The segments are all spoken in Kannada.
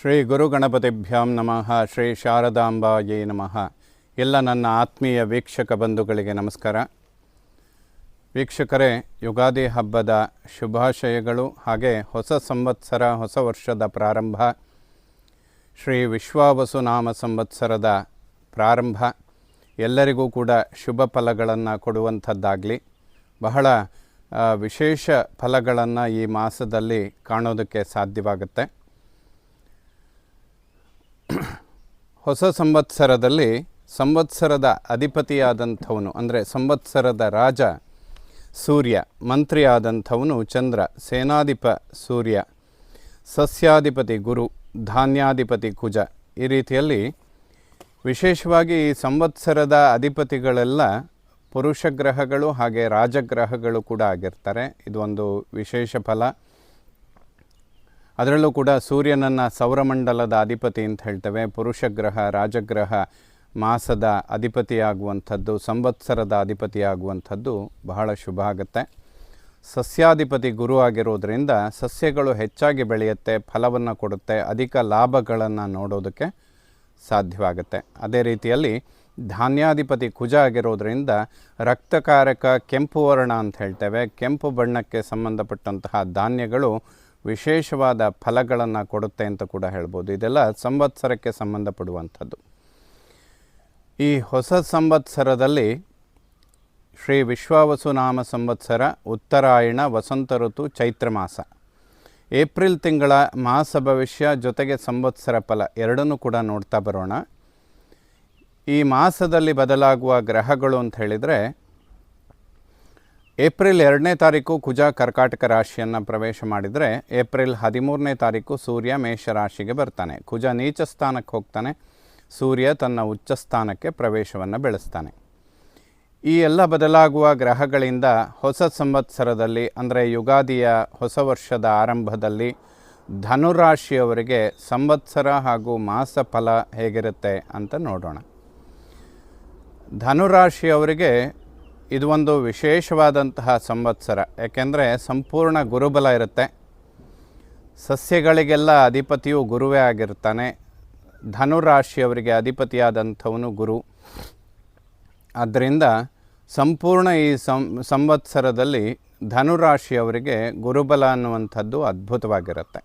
ಶ್ರೀ ಗುರು ಗಣಪತಿಭ್ಯಾಂ ನಮಃ. ಶ್ರೀ ಶಾರದಾಂಬಾಯೇ ನಮಃ. ಎಲ್ಲ ನನ್ನ ಆತ್ಮೀಯ ವೀಕ್ಷಕ ಬಂಧುಗಳಿಗೆ ನಮಸ್ಕಾರ. ವೀಕ್ಷಕರೇ, ಯುಗಾದಿ ಹಬ್ಬದ ಶುಭಾಶಯಗಳು, ಹಾಗೆ ಹೊಸ ಸಂವತ್ಸರ, ಹೊಸ ವರ್ಷದ ಪ್ರಾರಂಭ, ಶ್ರೀ ವಿಶ್ವಾವಸು ನಾಮ ಸಂವತ್ಸರದ ಪ್ರಾರಂಭ ಎಲ್ಲರಿಗೂ ಕೂಡ ಶುಭ ಫಲಗಳನ್ನು ಕೊಡುವಂಥದ್ದಾಗಲಿ. ಬಹಳ ವಿಶೇಷ ಫಲಗಳನ್ನು ಈ ಮಾಸದಲ್ಲಿ ಕಾಣೋದಕ್ಕೆ ಸಾಧ್ಯವಾಗುತ್ತೆ. ಹೊಸ ಸಂವತ್ಸರದಲ್ಲಿ ಸಂವತ್ಸರದ ಅಧಿಪತಿಯಾದಂಥವನು, ಅಂದರೆ ಸಂವತ್ಸರದ ರಾಜ ಸೂರ್ಯ, ಮಂತ್ರಿಯಾದಂಥವನು ಚಂದ್ರ, ಸೇನಾಧಿಪ ಸೂರ್ಯ, ಸಸ್ಯಾಧಿಪತಿ ಗುರು, ಧಾನ್ಯಾಧಿಪತಿ ಕುಜ. ಈ ರೀತಿಯಲ್ಲಿ ವಿಶೇಷವಾಗಿ ಈ ಸಂವತ್ಸರದ ಅಧಿಪತಿಗಳೆಲ್ಲ ಪುರುಷ ಗ್ರಹಗಳು ಹಾಗೆ ರಾಜಗ್ರಹಗಳು ಕೂಡ ಆಗಿರ್ತಾರೆ. ಇದು ಒಂದು ವಿಶೇಷ ಫಲ. ಅದರಲ್ಲೂ ಕೂಡ ಸೂರ್ಯನನ್ನು ಸೌರಮಂಡಲದ ಅಧಿಪತಿ ಅಂತ ಹೇಳ್ತೇವೆ. ಪುರುಷ ಗ್ರಹ, ರಾಜಗ್ರಹ ಮಾಸದ ಅಧಿಪತಿಯಾಗುವಂಥದ್ದು, ಸಂವತ್ಸರದ ಅಧಿಪತಿಯಾಗುವಂಥದ್ದು ಬಹಳ ಶುಭ ಆಗುತ್ತೆ. ಸಸ್ಯಾಧಿಪತಿ ಗುರು ಆಗಿರೋದ್ರಿಂದ ಸಸ್ಯಗಳು ಹೆಚ್ಚಾಗಿ ಬೆಳೆಯುತ್ತೆ, ಫಲವನ್ನು ಕೊಡುತ್ತೆ, ಅಧಿಕ ಲಾಭಗಳನ್ನು ನೋಡೋದಕ್ಕೆ ಸಾಧ್ಯವಾಗುತ್ತೆ. ಅದೇ ರೀತಿಯಲ್ಲಿ ಧಾನ್ಯಾಧಿಪತಿ ಕುಜ ಆಗಿರೋದ್ರಿಂದ ರಕ್ತಕಾರಕ ಕೆಂಪು ವರ್ಣ ಅಂತ ಹೇಳ್ತೇವೆ. ಕೆಂಪು ಬಣ್ಣಕ್ಕೆ ಸಂಬಂಧಪಟ್ಟಂತಹ ಧಾನ್ಯಗಳು ವಿಶೇಷವಾದ ಫಲಗಳನ್ನು ಕೊಡುತ್ತೆ ಅಂತ ಕೂಡ ಹೇಳ್ಬೋದು. ಇದೆಲ್ಲ ಸಂವತ್ಸರಕ್ಕೆ ಸಂಬಂಧಪಡುವಂಥದ್ದು. ಈ ಹೊಸ ಸಂವತ್ಸರದಲ್ಲಿ ಶ್ರೀ ವಿಶ್ವಾವಸು ನಾಮ ಸಂವತ್ಸರ, ಉತ್ತರಾಯಣ, ವಸಂತ ಋತು, ಚೈತ್ರ ಮಾಸ, ಏಪ್ರಿಲ್ ತಿಂಗಳ ಮಾಸ ಭವಿಷ್ಯ ಜೊತೆಗೆ ಸಂವತ್ಸರ ಫಲ ಎರಡನ್ನೂ ಕೂಡ ನೋಡ್ತಾ ಬರೋಣ. ಈ ಮಾಸದಲ್ಲಿ ಬದಲಾಗುವ ಗ್ರಹಗಳು ಅಂತ ಹೇಳಿದರೆ, ಏಪ್ರಿಲ್ 2ನೇ ತಾರೀಕು ಕುಜ ಕರ್ಕಾಟಕ ರಾಶಿಯನ್ನು ಪ್ರವೇಶ ಮಾಡಿದರೆ, ಏಪ್ರಿಲ್ 13ನೇ ತಾರೀಕು ಸೂರ್ಯ ಮೇಷರಾಶಿಗೆ ಬರ್ತಾನೆ. ಕುಜ ನೀಚ ಸ್ಥಾನಕ್ಕೆ ಹೋಗ್ತಾನೆ, ಸೂರ್ಯ ತನ್ನ ಉಚ್ಚ ಸ್ಥಾನಕ್ಕೆ ಪ್ರವೇಶವನ್ನು ಬೆಳೆಸ್ತಾನೆ. ಈ ಎಲ್ಲ ಬದಲಾಗುವ ಗ್ರಹಗಳಿಂದ ಹೊಸ ಸಂವತ್ಸರದಲ್ಲಿ, ಅಂದರೆ ಯುಗಾದಿಯ ಹೊಸ ವರ್ಷದ ಆರಂಭದಲ್ಲಿ ಧನುರಾಶಿಯವರಿಗೆ ಸಂವತ್ಸರ ಹಾಗೂ ಮಾಸ ಫಲ ಹೇಗಿರುತ್ತೆ ಅಂತ ನೋಡೋಣ. ಧನುರಾಶಿಯವರಿಗೆ ಇದು ಒಂದು ವಿಶೇಷವಾದಂತಹ ಸಂವತ್ಸರ. ಯಾಕೆಂದರೆ ಸಂಪೂರ್ಣ ಗುರುಬಲ ಇರುತ್ತೆ. ಸಸ್ಯಗಳಿಗೆಲ್ಲ ಅಧಿಪತಿಯು ಗುರುವೇ ಆಗಿರ್ತಾನೆ. ಧನುರಾಶಿಯವರಿಗೆ ಅಧಿಪತಿಯಾದಂಥವನು ಗುರು. ಆದ್ದರಿಂದ ಸಂಪೂರ್ಣ ಈ ಸಂವತ್ಸರದಲ್ಲಿ ಧನುರಾಶಿಯವರಿಗೆ ಗುರುಬಲ ಅನ್ನುವಂಥದ್ದು ಅದ್ಭುತವಾಗಿರುತ್ತೆ.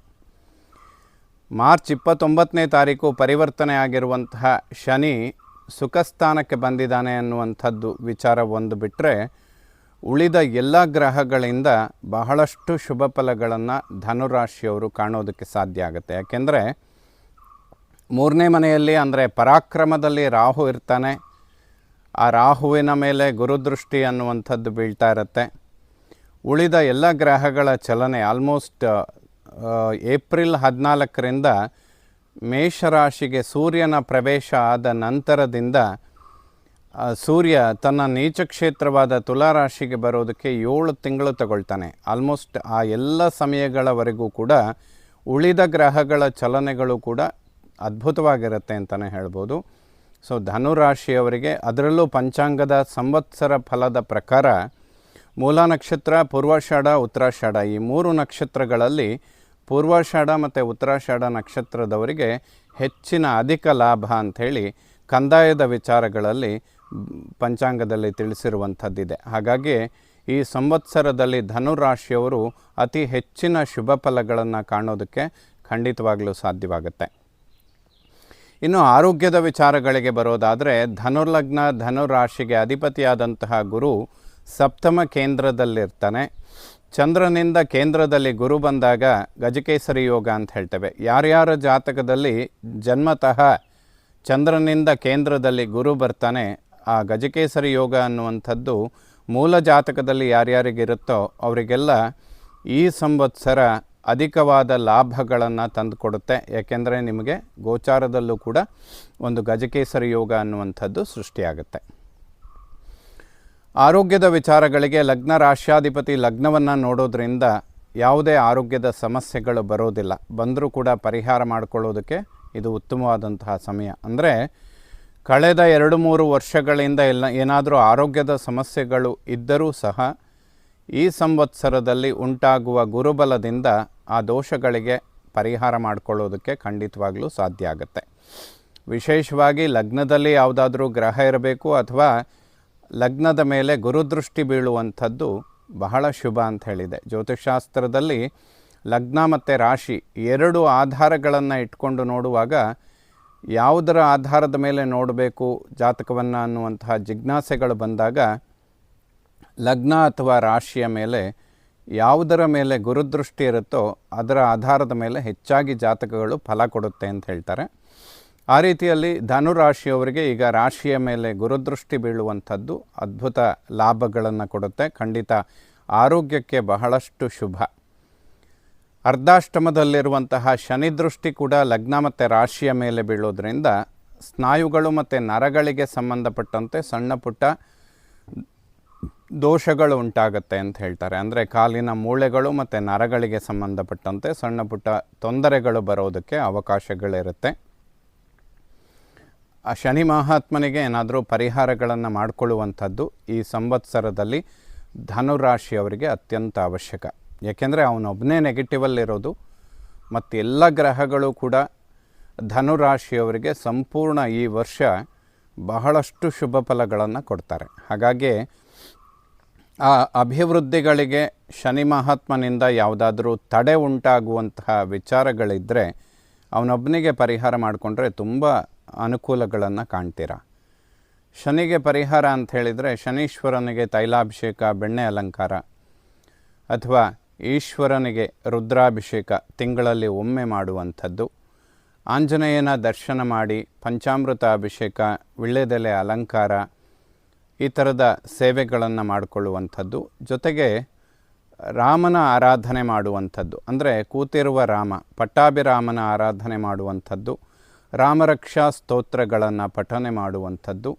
ಮಾರ್ಚ್ 29ನೇ ತಾರೀಕು ಪರಿವರ್ತನೆ ಆಗಿರುವಂತಹ ಶನಿ ಸುಖಸ್ಥಾನಕ್ಕೆ ಬಂದಿದ್ದಾನೆ ಅನ್ನುವಂಥದ್ದು ವಿಚಾರ ಒಂದು ಬಿಟ್ಟರೆ, ಉಳಿದ ಎಲ್ಲ ಗ್ರಹಗಳಿಂದ ಬಹಳಷ್ಟು ಶುಭ ಫಲಗಳನ್ನು ಧನುರಾಶಿಯವರು ಕಾಣೋದಕ್ಕೆ ಸಾಧ್ಯ ಆಗುತ್ತೆ. ಯಾಕೆಂದರೆ 3ನೇ ಮನೆಯಲ್ಲಿ, ಅಂದರೆ ಪರಾಕ್ರಮದಲ್ಲಿ ರಾಹು ಇರ್ತಾನೆ. ಆ ರಾಹುವಿನ ಮೇಲೆ ಗುರುದೃಷ್ಟಿ ಅನ್ನುವಂಥದ್ದು ಬೀಳ್ತಾ ಇರುತ್ತೆ. ಉಳಿದ ಎಲ್ಲ ಗ್ರಹಗಳ ಚಲನೆ ಆಲ್ಮೋಸ್ಟ್ ಏಪ್ರಿಲ್ 14ರಿಂದ ಮೇಷರಾಶಿಗೆ ಸೂರ್ಯನ ಪ್ರವೇಶ ಆದ ನಂತರದಿಂದ ಸೂರ್ಯ ತನ್ನ ನೀಚ ಕ್ಷೇತ್ರವಾದ ತುಲಾರಾಶಿಗೆ ಬರೋದಕ್ಕೆ 7 ತಿಂಗಳು ತಗೊಳ್ತಾನೆ. ಆಲ್ಮೋಸ್ಟ್ ಆ ಎಲ್ಲ ಸಮಯಗಳವರೆಗೂ ಕೂಡ ಉಳಿದ ಗ್ರಹಗಳ ಚಲನೆಗಳು ಕೂಡ ಅದ್ಭುತವಾಗಿರುತ್ತೆ ಅಂತಲೇ ಹೇಳ್ಬೋದು. ಸೊ ಧನುರಾಶಿಯವರಿಗೆ, ಅದರಲ್ಲೂ ಪಂಚಾಂಗದ ಸಂವತ್ಸರ ಫಲದ ಪ್ರಕಾರ ಮೂಲ ನಕ್ಷತ್ರ, ಪೂರ್ವಾಷಾಢ, ಉತ್ತರಾಷಾಢ, ಈ 3 ನಕ್ಷತ್ರಗಳಲ್ಲಿ ಪೂರ್ವಾಷಾಢ ಮತ್ತು ಉತ್ತರಾಷಾಢ ನಕ್ಷತ್ರದವರಿಗೆ ಹೆಚ್ಚಿನ ಅಧಿಕ ಲಾಭ ಅಂಥೇಳಿ ಕಂದಾಯದ ವಿಚಾರಗಳಲ್ಲಿ ಪಂಚಾಂಗದಲ್ಲಿ ತಿಳಿಸಿರುವಂಥದ್ದಿದೆ. ಹಾಗಾಗಿ ಈ ಸಂವತ್ಸರದಲ್ಲಿ ಧನುರಾಶಿಯವರು ಅತಿ ಹೆಚ್ಚಿನ ಶುಭ ಫಲಗಳನ್ನು ಕಾಣೋದಕ್ಕೆ ಖಂಡಿತವಾಗಲೂ ಸಾಧ್ಯವಾಗುತ್ತೆ. ಇನ್ನು ಆರೋಗ್ಯದ ವಿಚಾರಗಳಿಗೆ ಬರೋದಾದರೆ, ಧನುರ್ಲಗ್ನ ಧನುರಾಶಿಗೆ ಅಧಿಪತಿಯಾದಂತಹ ಗುರು ಸಪ್ತಮ ಕೇಂದ್ರದಲ್ಲಿರ್ತಾನೆ. ಚಂದ್ರನಿಂದ ಕೇಂದ್ರದಲ್ಲಿ ಗುರು ಬಂದಾಗ ಗಜಕೇಸರಿ ಯೋಗ ಅಂತ ಹೇಳ್ತೇವೆ. ಯಾರ್ಯಾರ ಜಾತಕದಲ್ಲಿ ಜನ್ಮತಃ ಚಂದ್ರನಿಂದ ಕೇಂದ್ರದಲ್ಲಿ ಗುರು ಬರ್ತಾನೆ, ಆ ಗಜಕೇಸರಿ ಯೋಗ ಅನ್ನುವಂಥದ್ದು ಮೂಲ ಜಾತಕದಲ್ಲಿ ಯಾರ್ಯಾರಿಗಿರುತ್ತೋ ಅವರಿಗೆಲ್ಲ ಈ ಸಂವತ್ಸರ ಅಧಿಕವಾದ ಲಾಭಗಳನ್ನು ತಂದುಕೊಡುತ್ತೆ. ಯಾಕೆಂದರೆ ನಿಮಗೆ ಗೋಚಾರದಲ್ಲೂ ಕೂಡ ಒಂದು ಗಜಕೇಸರಿ ಯೋಗ ಅನ್ನುವಂಥದ್ದು ಸೃಷ್ಟಿಯಾಗುತ್ತೆ. ಆರೋಗ್ಯದ ವಿಚಾರಗಳಿಗೆ ಲಗ್ನ ರಾಶ್ಯಾಧಿಪತಿ ಲಗ್ನವನ್ನು ನೋಡೋದ್ರಿಂದ ಯಾವುದೇ ಆರೋಗ್ಯದ ಸಮಸ್ಯೆಗಳು ಬರೋದಿಲ್ಲ. ಬಂದರೂ ಕೂಡ ಪರಿಹಾರ ಮಾಡಿಕೊಳ್ಳೋದಕ್ಕೆ ಇದು ಉತ್ತಮವಾದಂತಹ ಸಮಯ. ಅಂದರೆ ಕಳೆದ 2-3 ವರ್ಷಗಳಿಂದ ಏನಾದರೂ ಆರೋಗ್ಯದ ಸಮಸ್ಯೆಗಳು ಇದ್ದರೂ ಸಹ ಈ ಸಂವತ್ಸರದಲ್ಲಿ ಉಂಟಾಗುವ ಗುರುಬಲದಿಂದ ಆ ದೋಷಗಳಿಗೆ ಪರಿಹಾರ ಮಾಡಿಕೊಳ್ಳೋದಕ್ಕೆ ಖಂಡಿತವಾಗ್ಲೂ ಸಾಧ್ಯ ಆಗುತ್ತೆ. ವಿಶೇಷವಾಗಿ ಲಗ್ನದಲ್ಲಿ ಯಾವುದಾದ್ರೂ ಗ್ರಹ ಇರಬೇಕು ಅಥವಾ ಲಗ್ನದ ಮೇಲೆ ಗುರುದೃಷ್ಟಿ ಬೀಳುವಂಥದ್ದು ಬಹಳ ಶುಭ ಅಂತ ಹೇಳಿದೆ. ಜ್ಯೋತಿಷಾಸ್ತ್ರದಲ್ಲಿ ಲಗ್ನ ಮತ್ತು ರಾಶಿ ಎರಡು ಆಧಾರಗಳನ್ನು ಇಟ್ಕೊಂಡು ನೋಡುವಾಗ ಯಾವುದರ ಆಧಾರದ ಮೇಲೆ ನೋಡಬೇಕು ಜಾತಕವನ್ನು ಅನ್ನುವಂತಹ ಜಿಜ್ಞಾಸೆಗಳು ಬಂದಾಗ ಲಗ್ನ ಅಥವಾ ರಾಶಿಯ ಮೇಲೆ ಯಾವುದರ ಮೇಲೆ ಗುರುದೃಷ್ಟಿ ಇರುತ್ತೋ ಅದರ ಆಧಾರದ ಮೇಲೆ ಹೆಚ್ಚಾಗಿ ಜಾತಕಗಳು ಫಲ ಕೊಡುತ್ತೆ ಅಂತ ಹೇಳ್ತಾರೆ. ಆ ರೀತಿಯಲ್ಲಿ ಧನುರಾಶಿಯವರಿಗೆ ಈಗ ರಾಶಿಯ ಮೇಲೆ ಗುರುದೃಷ್ಟಿ ಬೀಳುವಂಥದ್ದು ಅದ್ಭುತ ಲಾಭಗಳನ್ನು ಕೊಡುತ್ತೆ. ಖಂಡಿತ ಆರೋಗ್ಯಕ್ಕೆ ಬಹಳಷ್ಟು ಶುಭ. ಅರ್ಧಾಷ್ಟಮದಲ್ಲಿರುವಂತಹ ಶನಿ ದೃಷ್ಟಿ ಕೂಡ ಲಗ್ನ ಮತ್ತು ರಾಶಿಯ ಮೇಲೆ ಬೀಳೋದ್ರಿಂದ ಸ್ನಾಯುಗಳು ಮತ್ತು ನರಗಳಿಗೆ ಸಂಬಂಧಪಟ್ಟಂತೆ ಸಣ್ಣ ಪುಟ್ಟ ದೋಷಗಳು ಉಂಟಾಗುತ್ತೆ ಅಂತ ಹೇಳ್ತಾರೆ. ಅಂದರೆ ಕಾಲಿನ ಮೂಳೆಗಳು ಮತ್ತು ನರಗಳಿಗೆ ಸಂಬಂಧಪಟ್ಟಂತೆ ಸಣ್ಣ ಪುಟ್ಟ ತೊಂದರೆಗಳು ಬರೋದಕ್ಕೆ ಅವಕಾಶಗಳಿರುತ್ತೆ. ಆ ಶನಿ ಮಹಾತ್ಮನಿಗೆ ಏನಾದರೂ ಪರಿಹಾರಗಳನ್ನು ಮಾಡಿಕೊಳ್ಳುವಂಥದ್ದು ಈ ಸಂವತ್ಸರದಲ್ಲಿ ಧನುರಾಶಿಯವರಿಗೆ ಅತ್ಯಂತ ಅವಶ್ಯಕ. ಏಕೆಂದರೆ ಅವನೊಬ್ಬನೇ ನೆಗೆಟಿವಲ್ಲಿರೋದು ಮತ್ತು ಎಲ್ಲ ಗ್ರಹಗಳು ಕೂಡ ಧನುರಾಶಿಯವರಿಗೆ ಸಂಪೂರ್ಣ ಈ ವರ್ಷ ಬಹಳಷ್ಟು ಶುಭ ಫಲಗಳನ್ನು ಕೊಡ್ತಾರೆ. ಹಾಗಾಗಿ ಆ ಅಭಿವೃದ್ಧಿಗಳಿಗೆ ಶನಿ ಮಹಾತ್ಮನಿಂದ ಯಾವುದಾದ್ರೂ ತಡೆ ಉಂಟಾಗುವಂತಹ ವಿಚಾರಗಳಿದ್ದರೆ ಅವನೊಬ್ಬನಿಗೆ ಪರಿಹಾರ ಮಾಡಿಕೊಂಡ್ರೆ ತುಂಬ ಅನುಕೂಲಗಳನ್ನು ಕಾಣ್ತೀರ. ಶನಿಗೆ ಪರಿಹಾರ ಅಂತ ಹೇಳಿದರೆ ಶನೀಶ್ವರನಿಗೆ ತೈಲಾಭಿಷೇಕ, ಬೆಣ್ಣೆ ಅಲಂಕಾರ, ಅಥವಾ ಈಶ್ವರನಿಗೆ ರುದ್ರಾಭಿಷೇಕ ತಿಂಗಳಲ್ಲಿ ಒಮ್ಮೆ ಮಾಡುವಂಥದ್ದು, ಆಂಜನೇಯನ ದರ್ಶನ ಮಾಡಿ ಪಂಚಾಮೃತ ಅಭಿಷೇಕ, ವಿಳ್ಯದೆಲೆ ಅಲಂಕಾರ, ಈ ಥರದ ಸೇವೆಗಳನ್ನು ಮಾಡಿಕೊಳ್ಳುವಂಥದ್ದು. ಜೊತೆಗೆ ರಾಮನ ಆರಾಧನೆ ಮಾಡುವಂಥದ್ದು, ಅಂದರೆ ಕೂತಿರುವ ರಾಮ ಪಟ್ಟಾಭಿರಾಮನ ಆರಾಧನೆ ಮಾಡುವಂಥದ್ದು, ರಾಮರಕ್ಷಾ ಸ್ತೋತ್ರಗಳನ್ನು ಪಠನೆ ಮಾಡುವಂಥದ್ದು,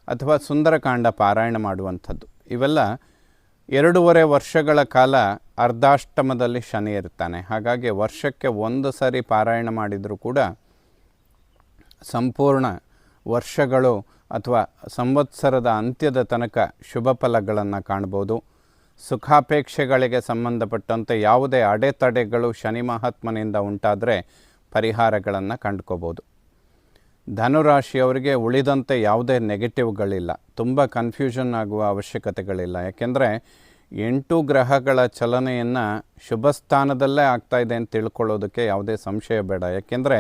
ಅಥವಾ ಸುಂದರಕಾಂಡ ಪಾರಾಯಣ ಮಾಡುವಂಥದ್ದು. ಇವೆಲ್ಲ 2.5 ವರ್ಷಗಳ ಕಾಲ ಅರ್ಧಾಷ್ಟಮದಲ್ಲಿ ಶನಿ ಇರ್ತಾನೆ. ಹಾಗಾಗಿ ವರ್ಷಕ್ಕೆ ಒಂದು ಸರಿ ಪಾರಾಯಣ ಮಾಡಿದರೂ ಕೂಡ ಸಂಪೂರ್ಣ ವರ್ಷಗಳು ಅಥವಾ ಸಂವತ್ಸರದ ಅಂತ್ಯದ ತನಕ ಶುಭ ಫಲಗಳನ್ನು ಕಾಣ್ಬೋದು. ಸುಖಾಪೇಕ್ಷೆಗಳಿಗೆ ಸಂಬಂಧಪಟ್ಟಂತೆ ಯಾವುದೇ ಅಡೆತಡೆಗಳು ಶನಿ ಮಹಾತ್ಮನಿಂದ ಉಂಟಾದರೆ ಪರಿಹಾರಗಳನ್ನು ಕಂಡುಕೋಬೋದು. ಧನುರಾಶಿಯವರಿಗೆ ಉಳಿದಂತೆ ಯಾವುದೇ ನೆಗೆಟಿವ್ಗಳಿಲ್ಲ, ತುಂಬ ಕನ್ಫ್ಯೂಷನ್ ಆಗುವ ಅವಶ್ಯಕತೆಗಳಿಲ್ಲ. ಯಾಕೆಂದರೆ 8 ಗ್ರಹಗಳ ಚಲನೆಯನ್ನು ಶುಭ ಸ್ಥಾನದಲ್ಲೇ ಆಗ್ತಾಯಿದೆ ಅಂತ ತಿಳ್ಕೊಳ್ಳೋದಕ್ಕೆ ಯಾವುದೇ ಸಂಶಯ ಬೇಡ. ಯಾಕೆಂದರೆ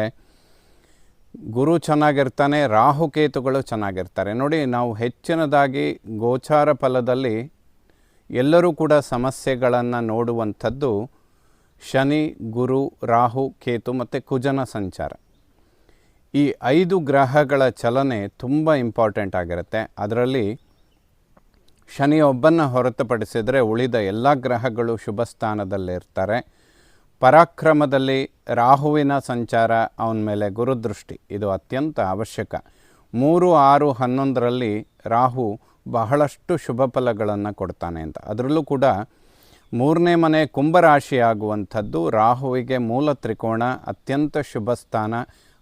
ಗುರು ಚೆನ್ನಾಗಿರ್ತಾನೆ, ರಾಹುಕೇತುಗಳು ಚೆನ್ನಾಗಿರ್ತಾರೆ. ನೋಡಿ, ನಾವು ಹೆಚ್ಚಿನದಾಗಿ ಗೋಚಾರ ಫಲದಲ್ಲಿ ಎಲ್ಲರೂ ಕೂಡ ಸಮಸ್ಯೆಗಳನ್ನು ನೋಡುವಂಥದ್ದು ಶನಿ, ಗುರು, ರಾಹು, ಕೇತು ಮತ್ತು ಕುಜನ ಸಂಚಾರ. ಈ 5 ಗ್ರಹಗಳ ಚಲನೆ ತುಂಬ ಇಂಪಾರ್ಟೆಂಟ್ ಆಗಿರುತ್ತೆ. ಅದರಲ್ಲಿ ಶನಿಯೊಬ್ಬನ್ನು ಹೊರತುಪಡಿಸಿದರೆ ಉಳಿದ ಎಲ್ಲ ಗ್ರಹಗಳು ಶುಭ ಸ್ಥಾನದಲ್ಲಿರ್ತಾರೆ. ಪರಾಕ್ರಮದಲ್ಲಿ ರಾಹುವಿನ ಸಂಚಾರ, ಅವನ ಮೇಲೆ ಗುರುದೃಷ್ಟಿ, ಇದು ಅತ್ಯಂತ ಅವಶ್ಯಕ. 3, 6, 11ರಲ್ಲಿ ರಾಹು ಬಹಳಷ್ಟು ಶುಭ ಫಲಗಳನ್ನು ಕೊಡ್ತಾನೆ ಅಂತ. ಅದರಲ್ಲೂ ಕೂಡ 3ನೇ ಮನೆ ಕುಂಭರಾಶಿ ಆಗುವಂಥದ್ದು ರಾಹುವಿಗೆ ಮೂಲ ತ್ರಿಕೋಣ, ಅತ್ಯಂತ ಶುಭ ಸ್ಥಾನ.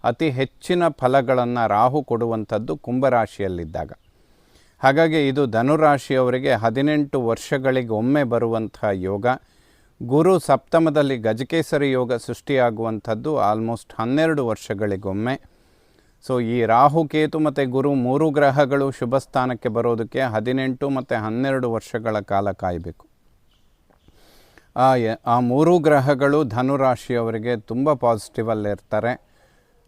ಅತಿ ಹೆಚ್ಚಿನ ಫಲಗಳನ್ನು ರಾಹು ಕೊಡುವಂಥದ್ದು ಕುಂಭರಾಶಿಯಲ್ಲಿದ್ದಾಗ. ಹಾಗಾಗಿ ಇದು ಧನುರಾಶಿಯವರಿಗೆ 18 ವರ್ಷಗಳಿಗೆ ಒಮ್ಮೆ ಬರುವಂತಹ ಯೋಗ. ಗುರು ಸಪ್ತಮದಲ್ಲಿ ಗಜಕೇಸರಿ ಯೋಗ ಸೃಷ್ಟಿಯಾಗುವಂಥದ್ದು ಆಲ್ಮೋಸ್ಟ್ 12 ವರ್ಷಗಳಿಗೊಮ್ಮೆ. ಸೊ ಈ ರಾಹು, ಕೇತು ಮತ್ತು ಗುರು 3 ಗ್ರಹಗಳು ಶುಭ ಸ್ಥಾನಕ್ಕೆ ಬರೋದಕ್ಕೆ 18 ಮತ್ತು 12 ವರ್ಷಗಳ ಕಾಲ ಕಾಯಬೇಕು. ಆ 3 ಗ್ರಹಗಳು ಧನುರಾಶಿಯವರಿಗೆ ತುಂಬ ಪಾಸಿಟಿವಲ್ಲಿರ್ತಾರೆ.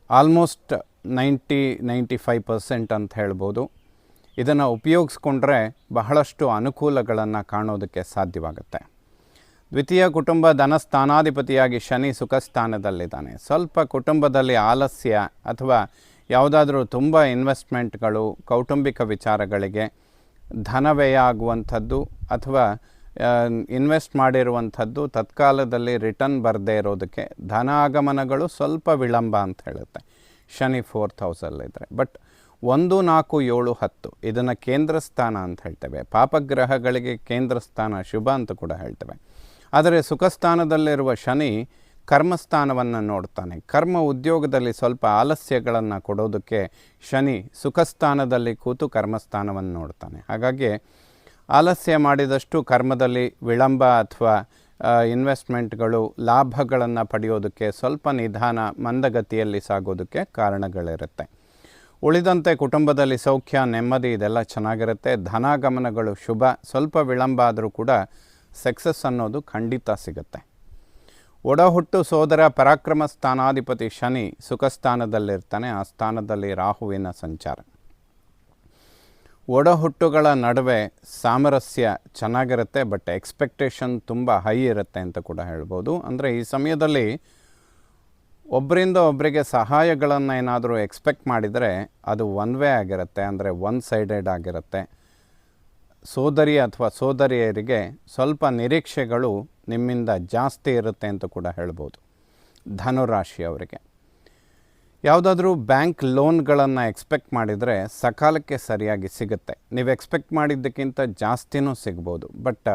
ಆಲ್ಮೋಸ್ಟ್ 90-95% ಅಂತ ಹೇಳ್ಬೋದು. ಇದನ್ನು ಉಪಯೋಗಿಸ್ಕೊಂಡ್ರೆ ಬಹಳಷ್ಟು ಅನುಕೂಲಗಳನ್ನು ಕಾಣೋದಕ್ಕೆ ಸಾಧ್ಯವಾಗುತ್ತೆ. ದ್ವಿತೀಯ ಕುಟುಂಬ ಧನಸ್ಥಾನಾಧಿಪತಿಯಾಗಿ ಶನಿ ಸುಖ ಸ್ಥಾನದಲ್ಲಿದ್ದಾನೆ. ಸ್ವಲ್ಪ ಕುಟುಂಬದಲ್ಲಿ ಆಲಸ್ಯ ಅಥವಾ ಯಾವುದಾದ್ರೂ ತುಂಬ ಇನ್ವೆಸ್ಟ್ಮೆಂಟ್ಗಳು, ಕೌಟುಂಬಿಕ ವಿಚಾರಗಳಿಗೆ ಧನವ್ಯಯ ಆಗುವಂಥದ್ದು ಅಥವಾ ಇನ್ವೆಸ್ಟ್ ಮಾಡಿರುವಂಥದ್ದು ತತ್ಕಾಲದಲ್ಲಿ ರಿಟರ್ನ್ ಬರದೇ ಇರೋದಕ್ಕೆ ಧನ ಆಗಮನಗಳು ಸ್ವಲ್ಪ ವಿಳಂಬ ಅಂತ ಹೇಳುತ್ತೆ ಶನಿ 4th ಹೌಸಲ್ಲಿದ್ದರೆ. ಬಟ್ 1, 4, 7, 10 ಇದನ್ನು ಕೇಂದ್ರ ಸ್ಥಾನ ಅಂತ ಹೇಳ್ತೇವೆ. ಪಾಪಗ್ರಹಗಳಿಗೆ ಕೇಂದ್ರ ಸ್ಥಾನ ಶುಭ ಅಂತ ಕೂಡ ಹೇಳ್ತೇವೆ. ಆದರೆ ಸುಖಸ್ಥಾನದಲ್ಲಿರುವ ಶನಿ ಕರ್ಮಸ್ಥಾನವನ್ನು ನೋಡ್ತಾನೆ. ಕರ್ಮ ಉದ್ಯೋಗದಲ್ಲಿ ಸ್ವಲ್ಪ ಆಲಸ್ಯಗಳನ್ನು ಕೊಡೋದಕ್ಕೆ ಶನಿ ಸುಖಸ್ಥಾನದಲ್ಲಿ ಕೂತು ಕರ್ಮಸ್ಥಾನವನ್ನು ನೋಡ್ತಾನೆ. ಹಾಗಾಗಿ ಆಲಸ್ಯ ಮಾಡಿದಷ್ಟು ಕರ್ಮದಲ್ಲಿ ವಿಳಂಬ ಅಥವಾ ಇನ್ವೆಸ್ಟ್ಮೆಂಟ್ಗಳು ಲಾಭಗಳನ್ನು ಪಡೆಯೋದಕ್ಕೆ ಸ್ವಲ್ಪ ನಿಧಾನ ಮಂದಗತಿಯಲ್ಲಿ ಸಾಗೋದಕ್ಕೆ ಕಾರಣಗಳಿರುತ್ತೆ. ಉಳಿದಂತೆ ಕುಟುಂಬದಲ್ಲಿ ಸೌಖ್ಯ ನೆಮ್ಮದಿ ಇದೆಲ್ಲ ಚೆನ್ನಾಗಿರುತ್ತೆ. ಧನಾಗಮನಗಳು ಶುಭ. ಸ್ವಲ್ಪ ವಿಳಂಬ ಆದರೂ ಕೂಡ ಸಕ್ಸಸ್ ಅನ್ನೋದು ಖಂಡಿತ ಸಿಗುತ್ತೆ. ಒಡಹುಟ್ಟು ಸೋದರ ಪರಾಕ್ರಮ ಸ್ಥಾನಾಧಿಪತಿ ಶನಿ ಸುಖಸ್ಥಾನದಲ್ಲಿರ್ತಾನೆ. ಆ ಸ್ಥಾನದಲ್ಲಿ ರಾಹುವಿನ ಸಂಚಾರ. ಒಡಹುಟ್ಟುಗಳ ನಡುವೆ ಸಾಮರಸ್ಯ ಚೆನ್ನಾಗಿರುತ್ತೆ, ಬಟ್ ಎಕ್ಸ್ಪೆಕ್ಟೇಷನ್ ತುಂಬ ಹೈ ಇರುತ್ತೆ ಅಂತ ಕೂಡ ಹೇಳ್ಬೋದು. ಅಂದರೆ ಈ ಸಮಯದಲ್ಲಿ ಒಬ್ಬರಿಂದ ಒಬ್ಬರಿಗೆ ಸಹಾಯಗಳನ್ನು ಏನಾದರೂ ಎಕ್ಸ್ಪೆಕ್ಟ್ ಮಾಡಿದರೆ ಅದು ಒನ್ ವೇ ಆಗಿರುತ್ತೆ, ಅಂದರೆ ಒನ್ ಸೈಡೆಡ್ ಆಗಿರುತ್ತೆ. ಸೋದರಿ ಅಥವಾ ಸೋದರಿಯರಿಗೆ ಸ್ವಲ್ಪ ನಿರೀಕ್ಷೆಗಳು ನಿಮ್ಮಿಂದ ಜಾಸ್ತಿ ಇರುತ್ತೆ ಅಂತ ಕೂಡ ಹೇಳ್ಬೋದು. ಧನುರಾಶಿಯವರಿಗೆ ಯಾವುದಾದ್ರೂ ಬ್ಯಾಂಕ್ ಲೋನ್ಗಳನ್ನು ಎಕ್ಸ್ಪೆಕ್ಟ್ ಮಾಡಿದರೆ ಸಕಾಲಕ್ಕೆ ಸರಿಯಾಗಿ ಸಿಗುತ್ತೆ. ನೀವು ಎಕ್ಸ್ಪೆಕ್ಟ್ ಮಾಡಿದ್ದಕ್ಕಿಂತ ಜಾಸ್ತಿನೂ ಸಿಗ್ಬೋದು. ಬಟ್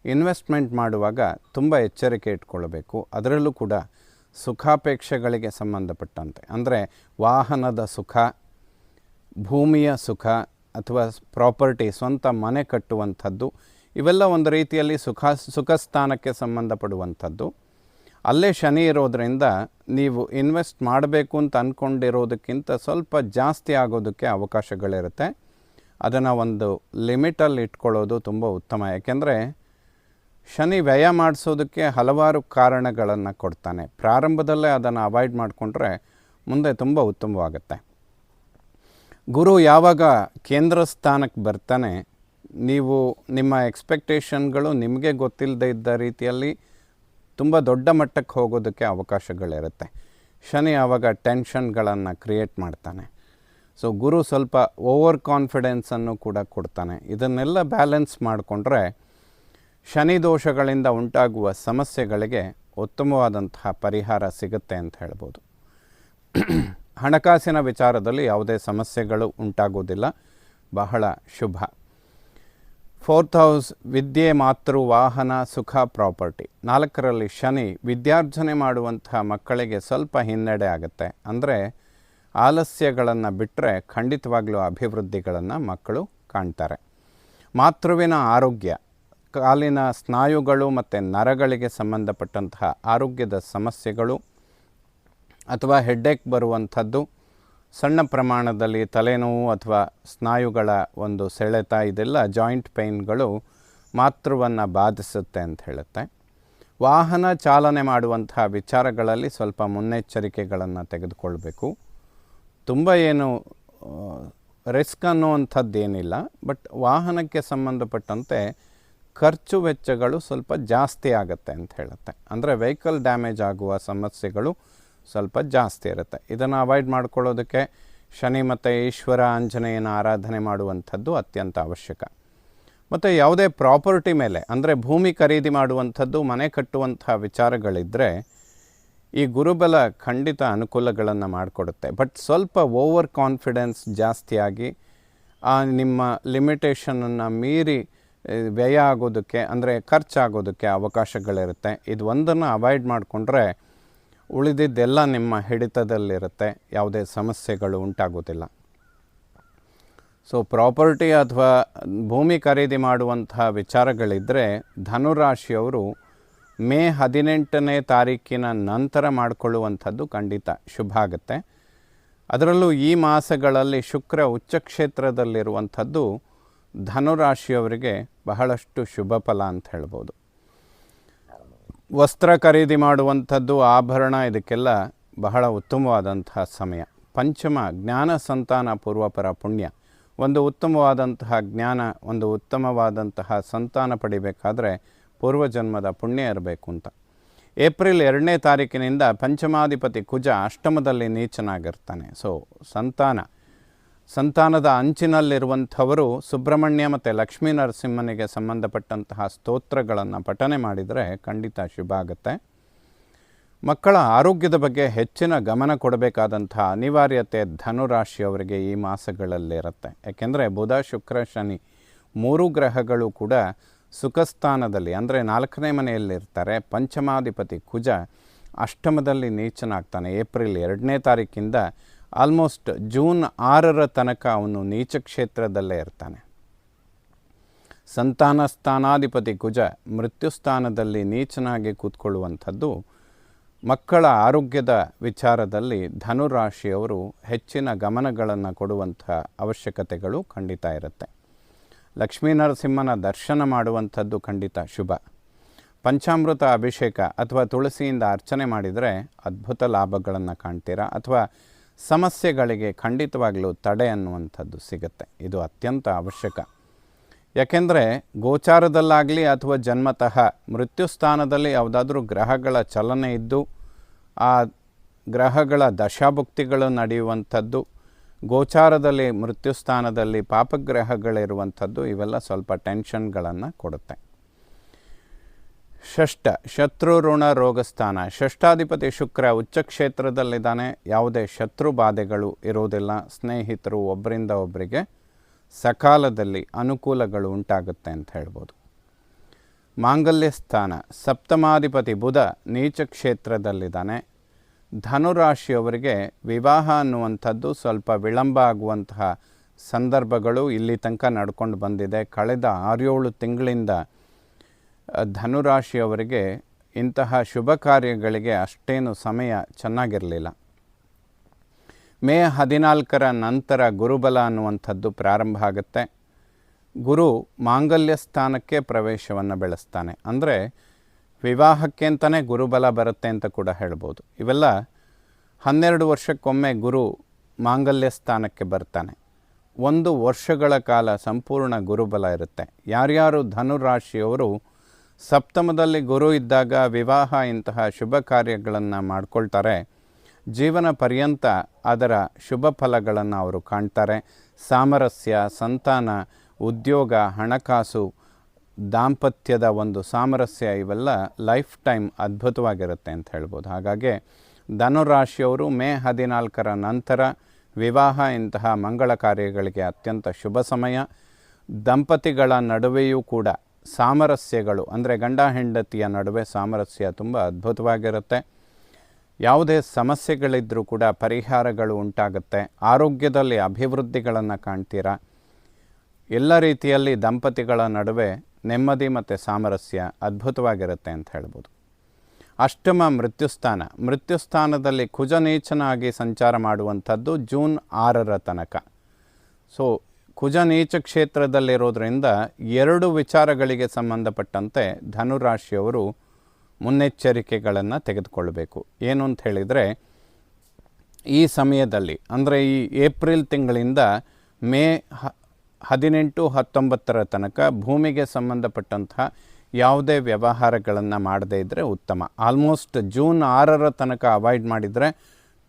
ಇನ್ವೆಸ್ಟ್ಮೆಂಟ್ ಮಾಡುವಾಗ ತುಂಬ ಎಚ್ಚರಿಕೆ ಇಟ್ಕೊಳ್ಬೇಕು. ಅದರಲ್ಲೂ ಕೂಡ ಸುಖಾಪೇಕ್ಷೆಗಳಿಗೆ ಸಂಬಂಧಪಟ್ಟಂತೆ, ಅಂದರೆ ವಾಹನದ ಸುಖ, ಭೂಮಿಯ ಸುಖ ಅಥವಾ ಪ್ರಾಪರ್ಟಿ, ಸ್ವಂತ ಮನೆ ಕಟ್ಟುವಂಥದ್ದು, ಇವೆಲ್ಲ ಒಂದು ರೀತಿಯಲ್ಲಿ ಸುಖ ಸ್ಥಾನಕ್ಕೆ ಸಂಬಂಧಪಡುವಂಥದ್ದು. ಅಲ್ಲೇ ಶನಿ ಇರೋದರಿಂದ ನೀವು ಇನ್ವೆಸ್ಟ್ ಮಾಡಬೇಕು ಅಂತ ಅಂದ್ಕೊಂಡಿರೋದಕ್ಕಿಂತ ಸ್ವಲ್ಪ ಜಾಸ್ತಿ ಆಗೋದಕ್ಕೆ ಅವಕಾಶಗಳಿರುತ್ತೆ. ಅದನ್ನು ಒಂದು ಲಿಮಿಟಲ್ಲಿ ಇಟ್ಕೊಳ್ಳೋದು ತುಂಬ ಉತ್ತಮ. ಯಾಕೆಂದರೆ ಶನಿ ವ್ಯಯ ಮಾಡಿಸೋದಕ್ಕೆ ಹಲವಾರು ಕಾರಣಗಳನ್ನು ಕೊಡ್ತಾನೆ. ಪ್ರಾರಂಭದಲ್ಲೇ ಅದನ್ನು ಅವಾಯ್ಡ್ ಮಾಡಿಕೊಂಡ್ರೆ ಮುಂದೆ ತುಂಬ ಉತ್ತಮವಾಗುತ್ತೆ. ಗುರು ಯಾವಾಗ ಕೇಂದ್ರ ಸ್ಥಾನಕ್ಕೆ ಬರ್ತಾನೆ, ನೀವು ನಿಮ್ಮ ಎಕ್ಸ್ಪೆಕ್ಟೇಷನ್ಗಳು ನಿಮಗೆ ಗೊತ್ತಿಲ್ಲದೆ ಇದ್ದ ರೀತಿಯಲ್ಲಿ ತುಂಬ ದೊಡ್ಡ ಮಟ್ಟಕ್ಕೆ ಹೋಗೋದಕ್ಕೆ ಅವಕಾಶಗಳಿರುತ್ತೆ. ಶನಿ ಆವಾಗ ಟೆನ್ಷನ್ಗಳನ್ನು ಕ್ರಿಯೇಟ್ ಮಾಡ್ತಾನೆ. ಸೊ ಗುರು ಸ್ವಲ್ಪ ಓವರ್ ಕಾನ್ಫಿಡೆನ್ಸನ್ನು ಕೂಡ ಕೊಡ್ತಾನೆ. ಇದನ್ನೆಲ್ಲ ಬ್ಯಾಲೆನ್ಸ್ ಮಾಡಿಕೊಂಡ್ರೆ ಶನಿ ದೋಷಗಳಿಂದ ಉಂಟಾಗುವ ಸಮಸ್ಯೆಗಳಿಗೆ ಉತ್ತಮವಾದಂತಹ ಪರಿಹಾರ ಸಿಗುತ್ತೆ ಅಂತ ಹೇಳ್ಬೋದು. ಹಣಕಾಸಿನ ವಿಚಾರದಲ್ಲಿ ಯಾವುದೇ ಸಮಸ್ಯೆಗಳು ಉಂಟಾಗೋದಿಲ್ಲ, ಬಹಳ ಶುಭ. 4th ಹೌಸ್ ವಿದ್ಯೆ, ಮಾತೃ, ವಾಹನ, ಸುಖ, ಪ್ರಾಪರ್ಟಿ. 4ರಲ್ಲಿ ಶನಿ ವಿದ್ಯಾರ್ಜನೆ ಮಾಡುವಂತಹ ಮಕ್ಕಳಿಗೆ ಸ್ವಲ್ಪ ಹಿನ್ನಡೆ ಆಗುತ್ತೆ. ಅಂದರೆ ಆಲಸ್ಯಗಳನ್ನು ಬಿಟ್ಟರೆ ಖಂಡಿತವಾಗ್ಲೂ ಅಭಿವೃದ್ಧಿಗಳನ್ನು ಮಕ್ಕಳು ಕಾಣ್ತಾರೆ. ಮಾತೃವಿನ ಆರೋಗ್ಯ, ಕಾಲಿನ ಸ್ನಾಯುಗಳು ಮತ್ತು ನರಗಳಿಗೆ ಸಂಬಂಧಪಟ್ಟಂತಹ ಆರೋಗ್ಯದ ಸಮಸ್ಯೆಗಳು ಅಥವಾ ಹೆಡ್ಡೇಕ್ ಬರುವಂಥದ್ದು, ಸಣ್ಣ ಪ್ರಮಾಣದಲ್ಲಿ ತಲೆನೋವು ಅಥವಾ ಸ್ನಾಯುಗಳ ಒಂದು ಸೆಳೆತ, ಇದೆಲ್ಲ ಜಾಯಿಂಟ್ ಪೇಯ್ನ್ಗಳು ಮಾತೃವನ್ನು ಬಾಧಿಸುತ್ತೆ ಅಂತ ಹೇಳುತ್ತೆ. ವಾಹನ ಚಾಲನೆ ಮಾಡುವಂತಹ ವಿಚಾರಗಳಲ್ಲಿ ಸ್ವಲ್ಪ ಮುನ್ನೆಚ್ಚರಿಕೆಗಳನ್ನು ತೆಗೆದುಕೊಳ್ಬೇಕು. ತುಂಬ ಏನು ರಿಸ್ಕ್ ಅನ್ನುವಂಥದ್ದೇನಿಲ್ಲ, ಬಟ್ ವಾಹನಕ್ಕೆ ಸಂಬಂಧಪಟ್ಟಂತೆ ಖರ್ಚು ವೆಚ್ಚಗಳು ಸ್ವಲ್ಪ ಜಾಸ್ತಿ ಆಗುತ್ತೆ ಅಂತ ಹೇಳುತ್ತೆ. ಅಂದರೆ ವೆಹಿಕಲ್ ಡ್ಯಾಮೇಜ್ ಆಗುವ ಸಮಸ್ಯೆಗಳು ಸ್ವಲ್ಪ ಜಾಸ್ತಿ ಇರುತ್ತೆ. ಇದನ್ನು ಅವಾಯ್ಡ್ ಮಾಡ್ಕೊಳ್ಳೋದಕ್ಕೆ ಶನಿ ಮತ್ತು ಈಶ್ವರ ಆಂಜನೇಯನ ಆರಾಧನೆ ಮಾಡುವಂಥದ್ದು ಅತ್ಯಂತ ಅವಶ್ಯಕ. ಮತ್ತು ಯಾವುದೇ ಪ್ರಾಪರ್ಟಿ ಮೇಲೆ, ಅಂದರೆ ಭೂಮಿ ಖರೀದಿ ಮಾಡುವಂಥದ್ದು, ಮನೆ ಕಟ್ಟುವಂಥ ವಿಚಾರಗಳಿದ್ದರೆ ಈ ಗುರುಬಲ ಖಂಡಿತ ಅನುಕೂಲಗಳನ್ನು ಮಾಡಿಕೊಡುತ್ತೆ. ಬಟ್ ಸ್ವಲ್ಪ ಓವರ್ ಕಾನ್ಫಿಡೆನ್ಸ್ ಜಾಸ್ತಿಯಾಗಿ ನಿಮ್ಮ ಲಿಮಿಟೇಷನನ್ನು ಮೀರಿ ವ್ಯಯ ಆಗೋದಕ್ಕೆ, ಅಂದರೆ ಖರ್ಚಾಗೋದಕ್ಕೆ ಅವಕಾಶಗಳಿರುತ್ತೆ. ಇದು ಒಂದನ್ನು ಅವಾಯ್ಡ್ ಮಾಡಿಕೊಂಡ್ರೆ ಉಳಿದಿದ್ದೆಲ್ಲ ನಿಮ್ಮ ಹಿಡಿತದಲ್ಲಿರುತ್ತೆ, ಯಾವುದೇ ಸಮಸ್ಯೆಗಳು ಉಂಟಾಗೋದಿಲ್ಲ. ಸೊ ಪ್ರಾಪರ್ಟಿ ಅಥವಾ ಭೂಮಿ ಖರೀದಿ ಮಾಡುವಂತಹ ವಿಚಾರಗಳಿದ್ದರೆ ಧನುರಾಶಿಯವರು ಮೇ 18ನೇ ತಾರೀಕಿನ ನಂತರ ಮಾಡಿಕೊಳ್ಳುವಂಥದ್ದು ಖಂಡಿತ ಶುಭ ಆಗುತ್ತೆ. ಅದರಲ್ಲೂ ಈ ಮಾಸಗಳಲ್ಲಿ ಶುಕ್ರ ಉಚ್ಚಕ್ಷೇತ್ರದಲ್ಲಿರುವಂಥದ್ದು ಧನುರಾಶಿಯವರಿಗೆ ಬಹಳಷ್ಟು ಶುಭ ಫಲ ಅಂತ ಹೇಳ್ಬೋದು. ವಸ್ತ್ರ ಖರೀದಿ ಮಾಡುವಂಥದ್ದು, ಆಭರಣ, ಇದಕ್ಕೆಲ್ಲ ಬಹಳ ಉತ್ತಮವಾದಂತಹ ಸಮಯ. ಪಂಚಮ ಜ್ಞಾನ, ಸಂತಾನ, ಪೂರ್ವಪರ ಪುಣ್ಯ. ಒಂದು ಉತ್ತಮವಾದಂತಹ ಜ್ಞಾನ, ಒಂದು ಉತ್ತಮವಾದಂತಹ ಸಂತಾನ ಪಡಿಬೇಕಾದ್ರೆ ಪೂರ್ವಜನ್ಮದ ಪುಣ್ಯ ಇರಬೇಕು ಅಂತ. ಏಪ್ರಿಲ್ 2ನೇ ತಾರೀಕಿನಿಂದ ಪಂಚಮಾಧಿಪತಿ ಕುಜ ಅಷ್ಟಮದಲ್ಲಿ ನೀಚನಾಗಿರ್ತಾನೆ. ಸೊ ಸಂತಾನದ ಅಂಚಿನಲ್ಲಿರುವಂಥವರು ಸುಬ್ರಹ್ಮಣ್ಯ ಮತ್ತು ಲಕ್ಷ್ಮೀ ನರಸಿಂಹನಿಗೆ ಸಂಬಂಧಪಟ್ಟಂತಹ ಸ್ತೋತ್ರಗಳನ್ನು ಪಠನೆ ಮಾಡಿದರೆ ಖಂಡಿತ ಶುಭ ಆಗುತ್ತೆ. ಮಕ್ಕಳ ಆರೋಗ್ಯದ ಬಗ್ಗೆ ಹೆಚ್ಚಿನ ಗಮನ ಕೊಡಬೇಕಾದಂಥ ಅನಿವಾರ್ಯತೆ ಧನುರಾಶಿಯವರಿಗೆ ಈ ಮಾಸಗಳಲ್ಲಿರುತ್ತೆ. ಯಾಕೆಂದರೆ ಬುಧ, ಶುಕ್ರ, ಶನಿ 3 ಗ್ರಹಗಳು ಕೂಡ ಸುಖಸ್ಥಾನದಲ್ಲಿ, ಅಂದರೆ 4ನೇ ಮನೆಯಲ್ಲಿರ್ತಾರೆ. ಪಂಚಮಾಧಿಪತಿ ಕುಜ ಅಷ್ಟಮದಲ್ಲಿ ನೀಚನಾಗ್ತಾನೆ. ಏಪ್ರಿಲ್ 2ನೇ ತಾರೀಕಿಂದ ಆಲ್ಮೋಸ್ಟ್ ಜೂನ್ 6ರ ತನಕ ಅವನು ನೀಚ ಕ್ಷೇತ್ರದಲ್ಲೇ ಇರ್ತಾನೆ. ಸಂತಾನ ಸ್ಥಾನಾಧಿಪತಿ ಕುಜ ಮೃತ್ಯುಸ್ಥಾನದಲ್ಲಿ ನೀಚನಾಗಿ ಕೂತ್ಕೊಳ್ಳುವಂಥದ್ದು ಮಕ್ಕಳ ಆರೋಗ್ಯದ ವಿಚಾರದಲ್ಲಿ ಧನುರಾಶಿಯವರು ಹೆಚ್ಚಿನ ಗಮನಗಳನ್ನು ಕೊಡುವಂಥ ಅವಶ್ಯಕತೆಗಳು ಖಂಡಿತ ಇರುತ್ತೆ. ಲಕ್ಷ್ಮೀನರಸಿಂಹನ ದರ್ಶನ ಮಾಡುವಂಥದ್ದು ಖಂಡಿತ ಶುಭ. ಪಂಚಾಮೃತ ಅಭಿಷೇಕ ಅಥವಾ ತುಳಸಿಯಿಂದ ಅರ್ಚನೆ ಮಾಡಿದರೆ ಅದ್ಭುತ ಲಾಭಗಳನ್ನು ಕಾಣ್ತೀರಾ, ಅಥವಾ ಸಮಸ್ಯೆಗಳಿಗೆ ಖಂಡಿತವಾಗಲೂ ತಡೆ ಅನ್ನುವಂಥದ್ದು ಸಿಗುತ್ತೆ. ಇದು ಅತ್ಯಂತ ಅವಶ್ಯಕ. ಯಾಕೆಂದರೆ ಗೋಚಾರದಲ್ಲಾಗಲಿ ಅಥವಾ ಜನ್ಮತಃ ಮೃತ್ಯುಸ್ಥಾನದಲ್ಲಿ ಯಾವುದಾದ್ರೂ ಗ್ರಹಗಳ ಚಲನೆ ಇದ್ದು ಆ ಗ್ರಹಗಳ ದಶಾಭುಕ್ತಿಗಳು ನಡೆಯುವಂಥದ್ದು, ಗೋಚಾರದಲ್ಲಿ ಮೃತ್ಯುಸ್ಥಾನದಲ್ಲಿ ಪಾಪಗ್ರಹಗಳಿರುವಂಥದ್ದು, ಇವೆಲ್ಲ ಸ್ವಲ್ಪ ಟೆನ್ಷನ್ಗಳನ್ನು ಕೊಡುತ್ತೆ. ಷಷ್ಠ ಶತ್ರು ಋಣ ರೋಗಸ್ಥಾನ. ಷಷ್ಠಾಧಿಪತಿ ಶುಕ್ರ ಉಚ್ಚ ಕ್ಷೇತ್ರದಲ್ಲಿದ್ದಾನೆ. ಯಾವುದೇ ಶತ್ರು ಬಾಧೆಗಳು ಇರುವುದಿಲ್ಲ. ಸ್ನೇಹಿತರು ಒಬ್ಬರಿಂದ ಒಬ್ಬರಿಗೆ ಸಕಾಲದಲ್ಲಿ ಅನುಕೂಲಗಳು ಉಂಟಾಗುತ್ತೆ ಅಂತ ಹೇಳ್ಬೋದು. ಮಾಂಗಲ್ಯ ಸ್ಥಾನ ಸಪ್ತಮಾಧಿಪತಿ ಬುಧ ನೀಚ ಕ್ಷೇತ್ರದಲ್ಲಿದ್ದಾನೆ. ಧನುರಾಶಿಯವರಿಗೆ ವಿವಾಹ ಅನ್ನುವಂಥದ್ದು ಸ್ವಲ್ಪ ವಿಳಂಬ ಆಗುವಂತಹ ಸಂದರ್ಭಗಳು ಇಲ್ಲಿ ತನಕ ನಡ್ಕೊಂಡು ಬಂದಿದೆ. ಕಳೆದ 6-7 ತಿಂಗಳಿಂದ ಧನುರಾಶಿಯವರಿಗೆ ಇಂತಹ ಶುಭ ಕಾರ್ಯಗಳಿಗೆ ಅಷ್ಟೇನು ಸಮಯ ಚೆನ್ನಾಗಿರಲಿಲ್ಲ. ಮೇ 14ರ ನಂತರ ಗುರುಬಲ ಅನ್ನುವಂಥದ್ದು ಪ್ರಾರಂಭ ಆಗುತ್ತೆ. ಗುರು ಮಾಂಗಲ್ಯ ಸ್ಥಾನಕ್ಕೆ ಪ್ರವೇಶವನ್ನು ಬೆಳೆಸ್ತಾನೆ. ಅಂದರೆ ವಿವಾಹಕ್ಕೆ ಅಂತಲೇ ಗುರುಬಲ ಬರುತ್ತೆ ಅಂತ ಕೂಡ ಹೇಳ್ಬೋದು. ಇವೆಲ್ಲ 12 ವರ್ಷಕ್ಕೊಮ್ಮೆ ಗುರು ಮಾಂಗಲ್ಯ ಸ್ಥಾನಕ್ಕೆ ಬರ್ತಾನೆ. 1 ವರ್ಷಗಳ ಕಾಲ ಸಂಪೂರ್ಣ ಗುರುಬಲ ಇರುತ್ತೆ. ಯಾರ್ಯಾರು ಧನುರಾಶಿಯವರು ಸಪ್ತಮದಲ್ಲಿ ಗುರು ಇದ್ದಾಗ ವಿವಾಹ ಇಂತಹ ಶುಭ ಕಾರ್ಯಗಳನ್ನು ಮಾಡ್ಕೊಳ್ತಾರೆ, ಜೀವನ ಪರ್ಯಂತ ಅದರ ಶುಭ ಫಲಗಳನ್ನು ಅವರು ಕಾಣ್ತಾರೆ. ಸಾಮರಸ್ಯ, ಸಂತಾನ, ಉದ್ಯೋಗ, ಹಣಕಾಸು, ದಾಂಪತ್ಯದ ಒಂದು ಸಾಮರಸ್ಯ, ಇವೆಲ್ಲ ಲೈಫ್ ಟೈಮ್ ಅದ್ಭುತವಾಗಿರುತ್ತೆ ಅಂತ ಹೇಳ್ಬೋದು. ಹಾಗಾಗಿ ಧನುರಾಶಿಯವರು ಮೇ 14ರ ನಂತರ ವಿವಾಹ ಇಂತಹ ಮಂಗಳ ಕಾರ್ಯಗಳಿಗೆ ಅತ್ಯಂತ ಶುಭ ಸಮಯ. ದಂಪತಿಗಳ ನಡುವೆಯೂ ಕೂಡ ಸಾಮರಸ್ಯಗಳು, ಅಂದರೆ ಗಂಡ ಹೆಂಡತಿಯ ನಡುವೆ ಸಾಮರಸ್ಯ ತುಂಬ ಅದ್ಭುತವಾಗಿರುತ್ತೆ. ಯಾವುದೇ ಸಮಸ್ಯೆಗಳಿದ್ದರೂ ಕೂಡ ಪರಿಹಾರಗಳು ಉಂಟಾಗುತ್ತೆ. ಆರೋಗ್ಯದಲ್ಲಿ ಅಭಿವೃದ್ಧಿಗಳನ್ನು ಕಾಣ್ತೀರಾ. ಎಲ್ಲ ರೀತಿಯಲ್ಲಿ ದಂಪತಿಗಳ ನಡುವೆ ನೆಮ್ಮದಿ ಮತ್ತು ಸಾಮರಸ್ಯ ಅದ್ಭುತವಾಗಿರುತ್ತೆ ಅಂತ ಹೇಳ್ಬೋದು. ಅಷ್ಟಮ ಮೃತ್ಯುಸ್ಥಾನ. ಮೃತ್ಯುಸ್ಥಾನದಲ್ಲಿ ಕುಜ ನೀಚನಾಗಿ ಸಂಚಾರ ಮಾಡುವಂಥದ್ದು ಜೂನ್ 6ರ ತನಕ. ಸೊ ಕುಜ ನೀಚ ಕ್ಷೇತ್ರದಲ್ಲಿರೋದ್ರಿಂದ 2 ವಿಚಾರಗಳಿಗೆ ಸಂಬಂಧಪಟ್ಟಂತೆ ಧನುರಾಶಿಯವರು ಮುನ್ನೆಚ್ಚರಿಕೆಗಳನ್ನು ತೆಗೆದುಕೊಳ್ಬೇಕು. ಏನು ಅಂತ ಹೇಳಿದರೆ, ಈ ಸಮಯದಲ್ಲಿ ಅಂದರೆ ಈ ಏಪ್ರಿಲ್ ತಿಂಗಳಿಂದ ಮೇ 18-19ರ ತನಕ ಭೂಮಿಗೆ ಸಂಬಂಧಪಟ್ಟಂತಹ ಯಾವುದೇ ವ್ಯವಹಾರಗಳನ್ನು ಮಾಡದೇ ಇದ್ದರೆ ಉತ್ತಮ. ಆಲ್ಮೋಸ್ಟ್ ಜೂನ್ 6ರ ತನಕ ಅವಾಯ್ಡ್ ಮಾಡಿದರೆ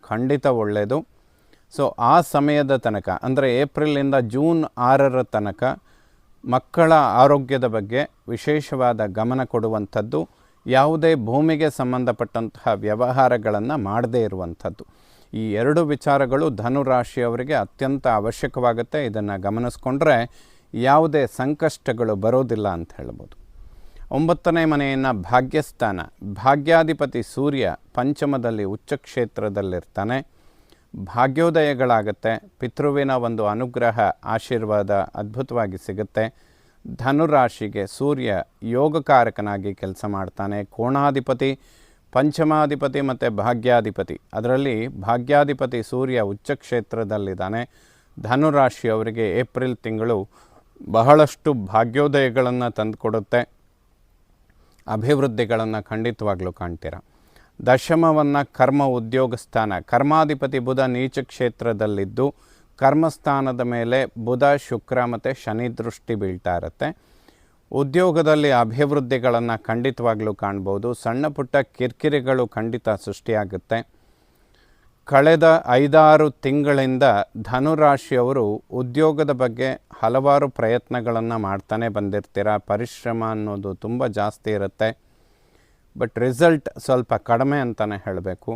ಖಂಡಿತ ಒಳ್ಳೆಯದು. ಸೊ ಆ ಸಮಯದ ತನಕ ಅಂದರೆ ಏಪ್ರಿಲಿಂದ ಜೂನ್ 6ರ ತನಕ ಮಕ್ಕಳ ಆರೋಗ್ಯದ ಬಗ್ಗೆ ವಿಶೇಷವಾದ ಗಮನ ಕೊಡುವಂಥದ್ದು, ಯಾವುದೇ ಭೂಮಿಗೆ ಸಂಬಂಧಪಟ್ಟಂತಹ ವ್ಯವಹಾರಗಳನ್ನು ಮಾಡದೇ ಇರುವಂಥದ್ದು, ಈ 2 ವಿಚಾರಗಳು ಧನುರಾಶಿಯವರಿಗೆ ಅತ್ಯಂತ ಅವಶ್ಯಕವಾಗುತ್ತೆ. ಇದನ್ನು ಗಮನಿಸ್ಕೊಂಡ್ರೆ ಯಾವುದೇ ಸಂಕಷ್ಟಗಳು ಬರೋದಿಲ್ಲ ಅಂತ ಹೇಳ್ಬೋದು. 9ನೇ ಮನೆಯನ್ನು ಭಾಗ್ಯಸ್ಥಾನ. ಭಾಗ್ಯಾಧಿಪತಿ ಸೂರ್ಯ ಪಂಚಮದಲ್ಲಿ ಉಚ್ಚ ಕ್ಷೇತ್ರದಲ್ಲಿರ್ತಾನೆ. ಭಾಗ್ಯೋದಯಗಳಾಗುತ್ತೆ. ಪಿತೃವಿನ ಒಂದು ಅನುಗ್ರಹ, ಆಶೀರ್ವಾದ ಅದ್ಭುತವಾಗಿ ಸಿಗುತ್ತೆ. ಧನುರಾಶಿಗೆ ಸೂರ್ಯ ಯೋಗಕಾರಕನಾಗಿ ಕೆಲಸ ಮಾಡ್ತಾನೆ. ಕೋಣಾಧಿಪತಿ, ಪಂಚಮಾಧಿಪತಿ ಮತ್ತು ಭಾಗ್ಯಾಧಿಪತಿ. ಅದರಲ್ಲಿ ಭಾಗ್ಯಾಧಿಪತಿ ಸೂರ್ಯ ಉಚ್ಚ ಕ್ಷೇತ್ರದಲ್ಲಿದ್ದಾನೆ. ಧನುರಾಶಿಯವರಿಗೆ ಏಪ್ರಿಲ್ ತಿಂಗಳು ಬಹಳಷ್ಟು ಭಾಗ್ಯೋದಯಗಳನ್ನು ತಂದುಕೊಡುತ್ತೆ. ಅಭಿವೃದ್ಧಿಗಳನ್ನು ಖಂಡಿತವಾಗ್ಲೂ ಕಾಣ್ತೀರ. ದಶಮವನ್ನು ಕರ್ಮ ಉದ್ಯೋಗ ಸ್ಥಾನ. ಕರ್ಮಾಧಿಪತಿ ಬುಧ ನೀಚ ಕ್ಷೇತ್ರದಲ್ಲಿದ್ದು ಕರ್ಮಸ್ಥಾನದ ಮೇಲೆ ಬುಧ, ಶುಕ್ರ ಮತ್ತು ಶನಿ ದೃಷ್ಟಿ ಬೀಳ್ತಾ ಇರುತ್ತೆ. ಉದ್ಯೋಗದಲ್ಲಿ ಅಭಿವೃದ್ಧಿಗಳನ್ನು ಖಂಡಿತವಾಗ್ಲೂ ಕಾಣ್ಬೋದು. ಸಣ್ಣ ಪುಟ್ಟ ಕಿರಿಕಿರಿಗಳು ಖಂಡಿತ ಸೃಷ್ಟಿಯಾಗುತ್ತೆ. ಕಳೆದ 5-6 ತಿಂಗಳಿಂದ ಧನುರಾಶಿಯವರು ಉದ್ಯೋಗದ ಬಗ್ಗೆ ಹಲವಾರು ಪ್ರಯತ್ನಗಳನ್ನು ಮಾಡ್ತಾನೆ ಬಂದಿರ್ತೀರ. ಪರಿಶ್ರಮ ಅನ್ನೋದು ತುಂಬ ಜಾಸ್ತಿ ಇರುತ್ತೆ. ಬಟ್ ರಿಸಲ್ಟ್ ಸ್ವಲ್ಪ ಕಡಿಮೆ ಅಂತಲೇ ಹೇಳಬೇಕು.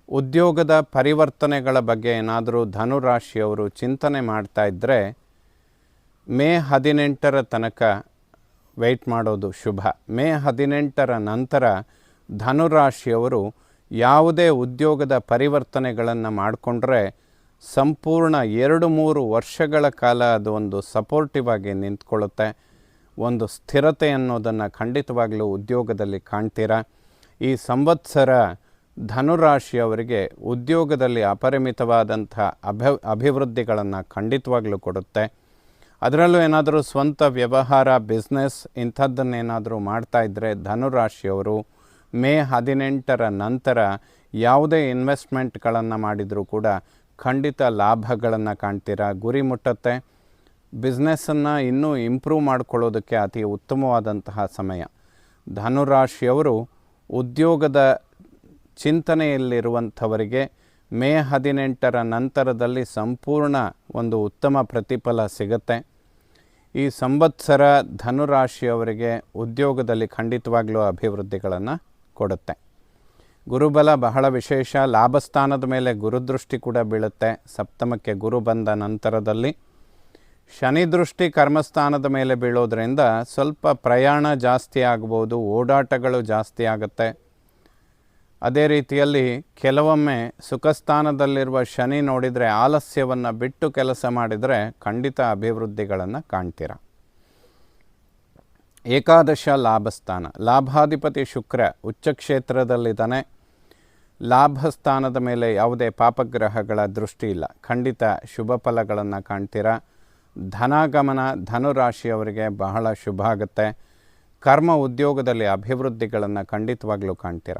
ಉದ್ಯೋಗದ ಪರಿವರ್ತನೆಗಳ ಬಗ್ಗೆ ಏನಾದರೂ ಧನುರಾಶಿಯವರು ಚಿಂತನೆ ಮಾಡ್ತಾ ಇದ್ದರೆ ಮೇ 18ರ ತನಕ ವೆಯ್ಟ್ ಮಾಡೋದು ಶುಭ. ಮೇ 18ರ ನಂತರ ಧನುರಾಶಿಯವರು ಯಾವುದೇ ಉದ್ಯೋಗದ ಪರಿವರ್ತನೆಗಳನ್ನು ಮಾಡಿಕೊಂಡ್ರೆ ಸಂಪೂರ್ಣ 2-3 ವರ್ಷಗಳ ಕಾಲ ಅದು ಒಂದು ಸಪೋರ್ಟಿವ್ ಆಗಿ ನಿಂತ್ಕೊಳ್ಳುತ್ತೆ. ಒಂದು ಸ್ಥಿರತೆ ಅನ್ನೋದನ್ನು ಖಂಡಿತವಾಗಲೂ ಉದ್ಯೋಗದಲ್ಲಿ ಕಾಣ್ತೀರಾ. ಈ ಸಂವತ್ಸರ ಧನುರಾಶಿಯವರಿಗೆ ಉದ್ಯೋಗದಲ್ಲಿ ಅಪರಿಮಿತವಾದಂಥ ಅಭಿವೃದ್ಧಿಗಳನ್ನು ಖಂಡಿತವಾಗಲೂ ಕೊಡುತ್ತೆ. ಅದರಲ್ಲೂ ಏನಾದರೂ ಸ್ವಂತ ವ್ಯವಹಾರ, ಬಿಸ್ನೆಸ್ ಇಂಥದ್ದನ್ನೇನಾದರೂ ಮಾಡ್ತಾಯಿದ್ರೆ ಧನುರಾಶಿಯವರು ಮೇ 18ರ ನಂತರ ಯಾವುದೇ ಇನ್ವೆಸ್ಟ್ಮೆಂಟ್ಗಳನ್ನು ಮಾಡಿದರೂ ಕೂಡ ಖಂಡಿತ ಲಾಭಗಳನ್ನು ಕಾಣ್ತೀರಾ. ಗುರಿ ಮುಟ್ಟುತ್ತೆ. ಬಿಸ್ನೆಸ್ಸನ್ನು ಇನ್ನೂ ಇಂಪ್ರೂವ್ ಮಾಡ್ಕೊಳ್ಳೋದಕ್ಕೆ ಅತಿ ಉತ್ತಮವಾದಂತಹ ಸಮಯ. ಧನುರಾಶಿಯವರು ಉದ್ಯೋಗದ ಚಿಂತನೆಯಲ್ಲಿರುವಂಥವರಿಗೆ ಮೇ 18ರ ನಂತರದಲ್ಲಿ ಸಂಪೂರ್ಣ ಒಂದು ಉತ್ತಮ ಪ್ರತಿಫಲ ಸಿಗುತ್ತೆ. ಈ ಸಂವತ್ಸರ ಧನುರಾಶಿಯವರಿಗೆ ಉದ್ಯೋಗದಲ್ಲಿ ಖಂಡಿತವಾಗ್ಲೂ ಅಭಿವೃದ್ಧಿಗಳನ್ನು ಕೊಡುತ್ತೆ. ಗುರುಬಲ ಬಹಳ ವಿಶೇಷ. ಲಾಭಸ್ಥಾನದ ಮೇಲೆ ಗುರುದೃಷ್ಟಿ ಕೂಡ ಬೀಳುತ್ತೆ. ಸಪ್ತಮಕ್ಕೆ ಗುರು ಬಂದ ನಂತರದಲ್ಲಿ ಶನಿ ದೃಷ್ಟಿ ಕರ್ಮಸ್ಥಾನದ ಮೇಲೆ ಬೀಳೋದ್ರಿಂದ ಸ್ವಲ್ಪ ಪ್ರಯಾಣ ಜಾಸ್ತಿ ಆಗ್ಬೋದು, ಓಡಾಟಗಳು ಜಾಸ್ತಿ ಆಗುತ್ತೆ. ಅದೇ ರೀತಿಯಲ್ಲಿ ಕೆಲವೊಮ್ಮೆ ಸುಖಸ್ಥಾನದಲ್ಲಿರುವ ಶನಿ ನೋಡಿದರೆ ಆಲಸ್ಯವನ್ನು ಬಿಟ್ಟು ಕೆಲಸ ಮಾಡಿದರೆ ಖಂಡಿತ ಅಭಿವೃದ್ಧಿಗಳನ್ನು ಕಾಣ್ತೀರ. ಏಕಾದಶ ಲಾಭಸ್ಥಾನ. ಲಾಭಾಧಿಪತಿ ಶುಕ್ರ ಉಚ್ಚಕ್ಷೇತ್ರದಲ್ಲಿದ್ದಾನೆ. ಲಾಭಸ್ಥಾನದ ಮೇಲೆ ಯಾವುದೇ ಪಾಪಗ್ರಹಗಳ ದೃಷ್ಟಿ ಇಲ್ಲ. ಖಂಡಿತ ಶುಭ ಫಲಗಳನ್ನು ಕಾಣ್ತೀರ. ಧನಾಗಮನ ಧನುರಾಶಿಯವರಿಗೆ ಬಹಳ ಶುಭ ಆಗುತ್ತೆ. ಕರ್ಮ ಉದ್ಯೋಗದಲ್ಲಿ ಅಭಿವೃದ್ಧಿಗಳನ್ನು ಖಂಡಿತವಾಗ್ಲೂ ಕಾಣ್ತೀರ.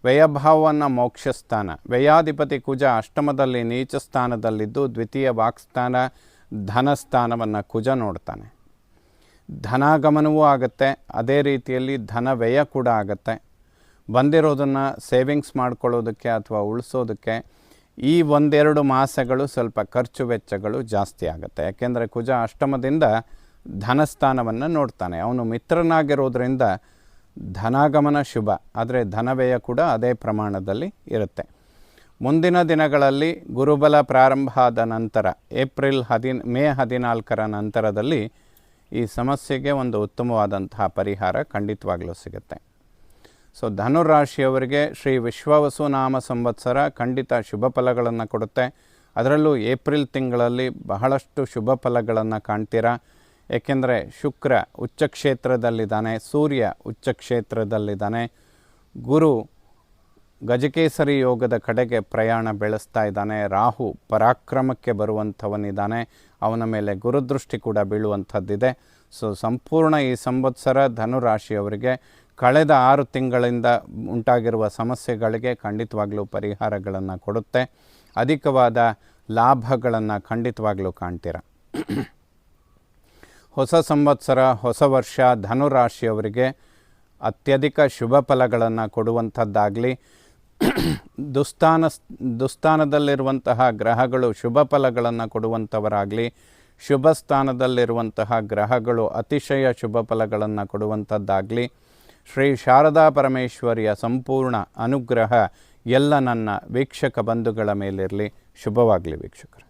ವ್ಯಯಭಾವವನ್ನು ಮೋಕ್ಷಸ್ಥಾನ. ವ್ಯಯಾಧಿಪತಿ ಕುಜ ಅಷ್ಟಮದಲ್ಲಿ ನೀಚ ಸ್ಥಾನದಲ್ಲಿದ್ದು ದ್ವಿತೀಯ ವಾಕ್ಸ್ಥಾನ ಧನಸ್ಥಾನವನ್ನು ಕುಜ ನೋಡ್ತಾನೆ. ಧನಾಗಮನವೂ ಆಗುತ್ತೆ, ಅದೇ ರೀತಿಯಲ್ಲಿ ಧನ ವ್ಯಯ ಕೂಡ ಆಗುತ್ತೆ. ಬಂದಿರೋದನ್ನು ಸೇವಿಂಗ್ಸ್ ಮಾಡ್ಕೊಳ್ಳೋದಕ್ಕೆ ಅಥವಾ ಉಳಿಸೋದಕ್ಕೆ ಈ 1-2 ಮಾಸಗಳು ಸ್ವಲ್ಪ ಖರ್ಚು ವೆಚ್ಚಗಳು ಜಾಸ್ತಿ ಆಗುತ್ತೆ. ಯಾಕೆಂದರೆ ಕುಜ ಅಷ್ಟಮದಿಂದ ಧನಸ್ಥಾನವನ್ನು ನೋಡ್ತಾನೆ. ಅವನು ಮಿತ್ರನಾಗಿರೋದ್ರಿಂದ ಧನಾಗಮನ ಶುಭ, ಆದರೆ ಧನವ್ಯಯ ಕೂಡ ಅದೇ ಪ್ರಮಾಣದಲ್ಲಿ ಇರುತ್ತೆ. ಮುಂದಿನ ದಿನಗಳಲ್ಲಿ ಗುರುಬಲ ಪ್ರಾರಂಭ ಆದ ನಂತರ ಮೇ 14ರ ನಂತರದಲ್ಲಿ ಈ ಸಮಸ್ಯೆಗೆ ಒಂದು ಉತ್ತಮವಾದಂತಹ ಪರಿಹಾರ ಖಂಡಿತವಾಗಲೂ ಸಿಗುತ್ತೆ. ಸೊ ಧನುರಾಶಿಯವರಿಗೆ ಶ್ರೀ ವಿಶ್ವಾವಸು ನಾಮ ಸಂವತ್ಸರ ಖಂಡಿತ ಶುಭ ಫಲಗಳನ್ನು ಕೊಡುತ್ತೆ. ಅದರಲ್ಲೂ ಏಪ್ರಿಲ್ ತಿಂಗಳಲ್ಲಿ ಬಹಳಷ್ಟು ಶುಭ ಫಲಗಳನ್ನು ಕಾಣ್ತೀರಾ. ಏಕೆಂದರೆ ಶುಕ್ರ ಉಚ್ಚಕ್ಷೇತ್ರದಲ್ಲಿದ್ದಾನೆ, ಸೂರ್ಯ ಉಚ್ಚಕ್ಷೇತ್ರದಲ್ಲಿದ್ದಾನೆ, ಗುರು ಗಜಕೇಸರಿ ಯೋಗದ ಕಡೆಗೆ ಪ್ರಯಾಣ ಬೆಳೆಸ್ತಾ ಇದ್ದಾನೆ, ರಾಹು ಪರಾಕ್ರಮಕ್ಕೆ ಬರುವಂಥವನಿದ್ದಾನೆ, ಅವನ ಮೇಲೆ ಗುರುದೃಷ್ಟಿ ಕೂಡ ಬೀಳುವಂಥದ್ದಿದೆ. ಸೊ ಸಂಪೂರ್ಣ ಈ ಸಂವತ್ಸರ ಧನುರಾಶಿಯವರಿಗೆ ಕಳೆದ 6 ತಿಂಗಳಿಂದ ಉಂಟಾಗಿರುವ ಸಮಸ್ಯೆಗಳಿಗೆ ಖಂಡಿತವಾಗಲೂ ಪರಿಹಾರಗಳನ್ನು ಕೊಡುತ್ತೆ. ಅಧಿಕವಾದ ಲಾಭಗಳನ್ನು ಖಂಡಿತವಾಗಲೂ ಕಾಣ್ತೀರ. ಹೊಸ ಸಂವತ್ಸರ, ಹೊಸ ವರ್ಷ ಧನುರಾಶಿಯವರಿಗೆ ಅತ್ಯಧಿಕ ಶುಭ ಫಲಗಳನ್ನು ಕೊಡುವಂಥದ್ದಾಗಲಿ, ದುಸ್ಥಾನದಲ್ಲಿರುವಂತಹ ಗ್ರಹಗಳು ಶುಭ ಫಲಗಳನ್ನು ಕೊಡುವಂಥವರಾಗಲಿ, ಶುಭ ಸ್ಥಾನದಲ್ಲಿರುವಂತಹ ಗ್ರಹಗಳು ಅತಿಶಯ ಶುಭ ಫಲಗಳನ್ನು ಕೊಡುವಂಥದ್ದಾಗಲಿ, ಶ್ರೀ ಶಾರದಾ ಪರಮೇಶ್ವರಿಯ ಸಂಪೂರ್ಣ ಅನುಗ್ರಹ ಎಲ್ಲ ನನ್ನ ವೀಕ್ಷಕ ಬಂಧುಗಳ ಮೇಲಿರಲಿ. ಶುಭವಾಗಲಿ ವೀಕ್ಷಕರು.